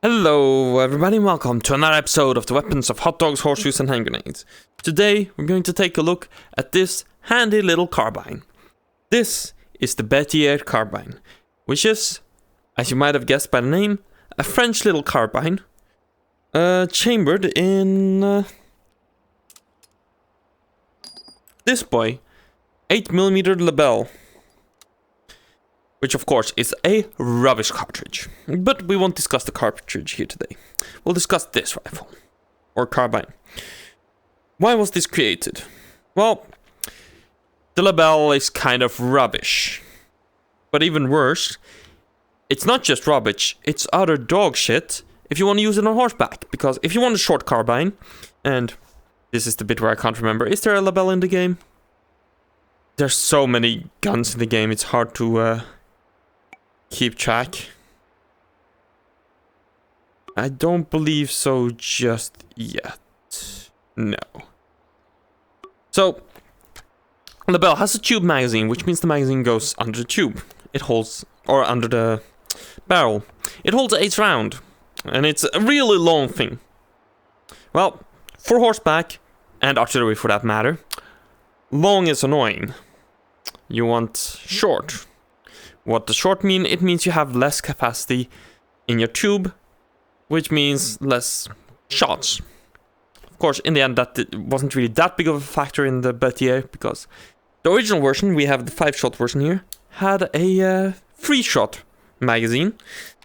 Hello everybody, welcome to another episode of the Weapons of Hot Dogs, Horseshoes and Hand Grenades. Today we're going to take a look at this handy little carbine. This is the Berthier Carbine, which is, as you might have guessed by the name, a French little carbine, chambered in this boy, 8mm Lebel. Which of course is a rubbish cartridge. But we won't discuss the cartridge here today. We'll discuss this rifle. Or carbine. Why was this created? Well, the Lebel is kind of rubbish. But even worse, it's not just rubbish, it's utter dog shit if you want to use it on horseback. Because if you want a short carbine, and this is the bit where I can't remember, is there a Lebel in the game? There's so many guns in the game, it's hard to keep track. I don't believe so just yet. No. So, Lebel has a tube magazine, which means the magazine goes under the tube. It holds, or under the barrel. It holds 8 rounds, and it's a really long thing. Well, for horseback, and artillery for that matter, long is annoying. You want short. What does short mean? It means you have less capacity in your tube, which means less shots. Of course, in the end, that wasn't really that big of a factor in the Berthier, because the original version, we have the 5-shot version here, had a 3-shot magazine,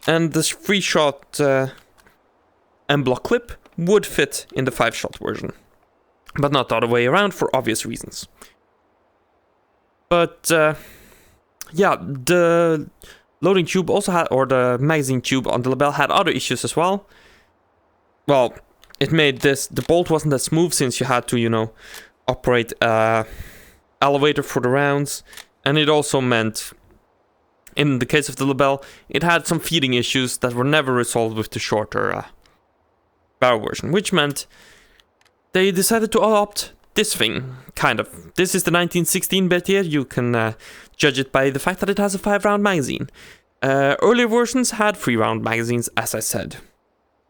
and this 3-shot M-block clip would fit in the 5-shot version, but not the other way around for obvious reasons. But yeah, the loading tube also had, or the magazine tube on the Lebel had other issues as well. Well, it made this, the bolt wasn't as smooth since you had to, you know, operate a elevator for the rounds. And it also meant, in the case of the Lebel, it had some feeding issues that were never resolved with the shorter barrel version. Which meant they decided to opt this thing, kind of. This is the 1916 Berthier. You can judge it by the fact that it has a 5-round magazine. Earlier versions had 3-round magazines, as I said,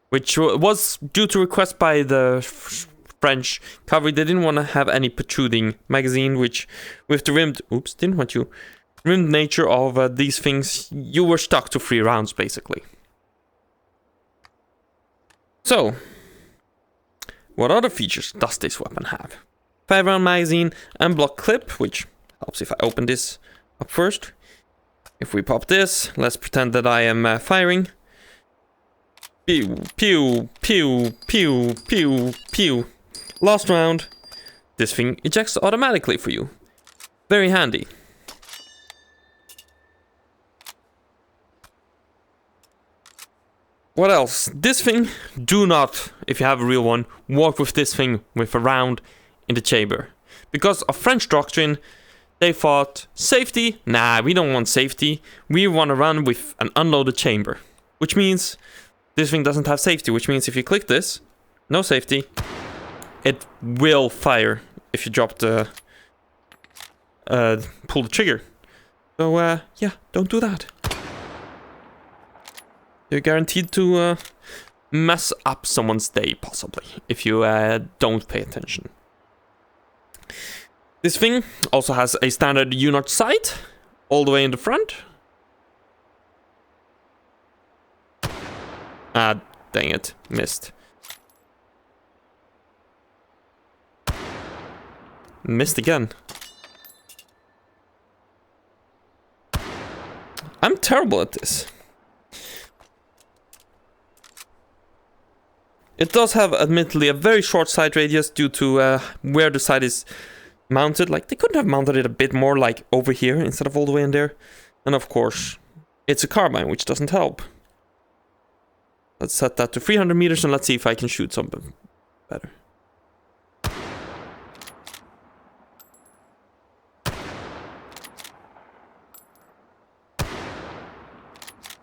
which was due to request by the French cavalry. They didn't want to have any protruding magazine, which, with the rimmed nature of these things, you were stuck to 3 rounds basically. So, what other features does this weapon have? 5-round magazine and block clip, which helps if I open this up first. If we pop this, let's pretend that I am firing. Pew, pew, pew, pew, pew, pew. Last round, this thing ejects automatically for you. Very handy. What else? This thing, do not, if you have a real one, walk with this thing with a round in the chamber. Because of French doctrine, they thought, safety? Nah, we don't want safety. We want to run with an unloaded chamber. Which means this thing doesn't have safety. Which means if you click this, no safety, it will fire if you drop the pull the trigger. So yeah, don't do that. You're guaranteed to mess up someone's day, possibly, if you don't pay attention. This thing also has a standard U-notch sight, all the way in the front. Ah, dang it, missed. Missed again. I'm terrible at this. It does have, admittedly, a very short sight radius due to where the sight is mounted. Like, they couldn't have mounted it a bit more, like, over here instead of all the way in there. And, of course, it's a carbine, which doesn't help. Let's set that to 300 meters and let's see if I can shoot something better.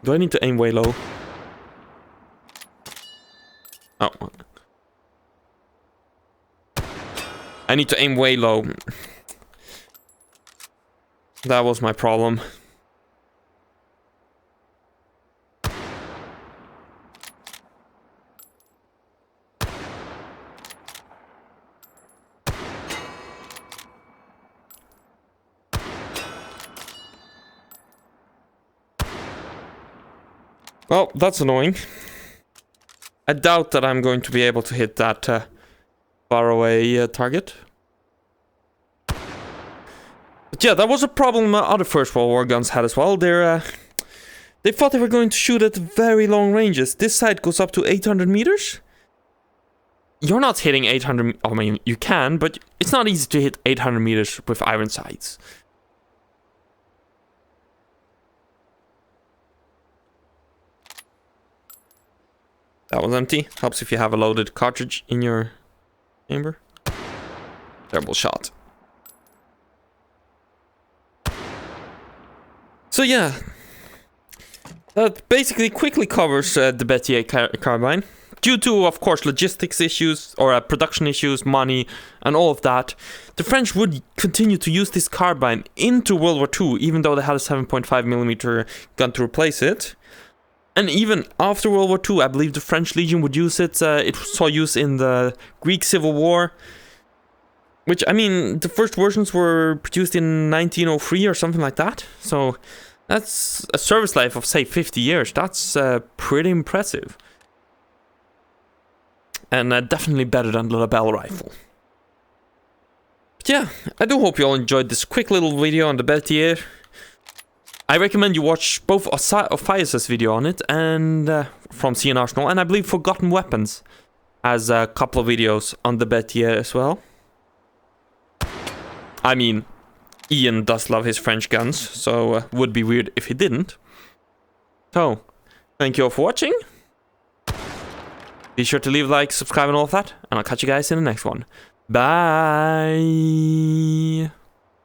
Do I need to aim way low? Oh. I need to aim way low. That was my problem. Well, that's annoying. I doubt that I'm going to be able to hit that faraway target. But yeah, that was a problem other First World War guns had as well. They thought they were going to shoot at very long ranges. This sight goes up to 800 meters. You're not hitting 800... I mean, you can, but it's not easy to hit 800 meters with iron sights. That was empty. Helps if you have a loaded cartridge in your chamber. Terrible shot. So yeah, that basically quickly covers the Berthier Carbine. Due to, of course, logistics issues, or production issues, money, and all of that, the French would continue to use this carbine into World War II, even though they had a 7.5mm gun to replace it. And even after World War II, I believe the French Legion would use it. It saw use in the Greek Civil War. Which, I mean, the first versions were produced in 1903 or something like that. So, that's a service life of, say, 50 years. That's pretty impressive. And definitely better than the Lebel rifle. But yeah, I do hope you all enjoyed this quick little video on the Berthier. I recommend you watch both Ophias' video on it and from CN Arsenal, and I believe Forgotten Weapons has a couple of videos on the Berthier as well. I mean, Ian does love his French guns, so would be weird if he didn't. So, thank you all for watching. Be sure to leave a like, subscribe and all of that, and I'll catch you guys in the next one. Bye!